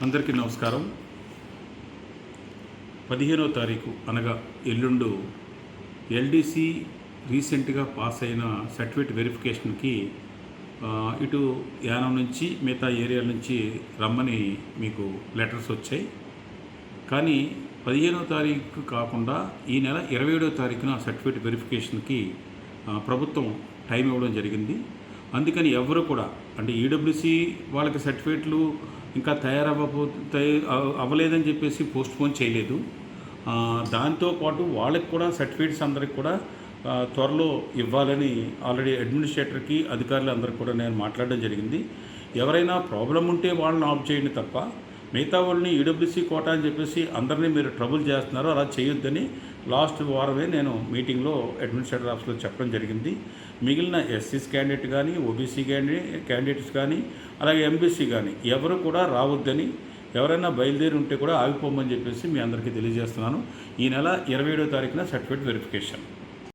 అందరికీ నమస్కారం. 15వ తారీఖు అనగా ఎల్లుండు ఎల్డీసీ రీసెంట్గా పాస్ అయిన సర్టిఫికేట్ వెరిఫికేషన్కి ఇటు యానం నుంచి మిగతా ఏరియాల నుంచి రమ్మని మీకు లెటర్స్ వచ్చాయి. కానీ 15వ తారీఖు కాకుండా ఈ నెల 27వ తారీఖున సర్టిఫికేట్ వెరిఫికేషన్కి ప్రభుత్వం టైం ఇవ్వడం జరిగింది. అందుకని ఎవరు కూడా అంటే ఈడబ్ల్యూసీ వాళ్ళకి సర్టిఫికేట్లు ఇంకా అవ్వలేదని చెప్పేసి పోస్ట్పోన్ చేయలేదు. దాంతోపాటు వాళ్ళకి కూడా సర్టిఫికేట్స్ అందరికి కూడా త్వరలో ఇవ్వాలని ఆల్రెడీ అడ్మినిస్ట్రేటర్కి అధికారులు అందరికి కూడా నేను మాట్లాడడం జరిగింది. ఎవరైనా ప్రాబ్లం ఉంటే వాళ్ళని ఆఫ్ చేయండి తప్ప మిగతా వాళ్ళని ఈడబ్ల్యూసీ కోటా అని చెప్పేసి అందరినీ మీరు ట్రబుల్ చేస్తున్నారు, అలా చేయొద్దని లాస్ట్ వారమే నేను మీటింగ్లో అడ్మినిస్ట్రేటర్ ఆఫీస్లో చెప్పడం జరిగింది. మిగిలిన ఎస్సీస్ క్యాండిడేట్ కానీ, ఓబీసీ క్యాండిడేట్స్ కానీ, అలాగే ఎంబీసీ కానీ ఎవరు కూడా రావద్దని, ఎవరైనా బయలుదేరి ఉంటే కూడా ఆగిపోమని చెప్పేసి మీ అందరికీ తెలియజేస్తున్నాను. ఈ నెల 27వ తారీఖున సర్టిఫికేట్ వెరిఫికేషన్.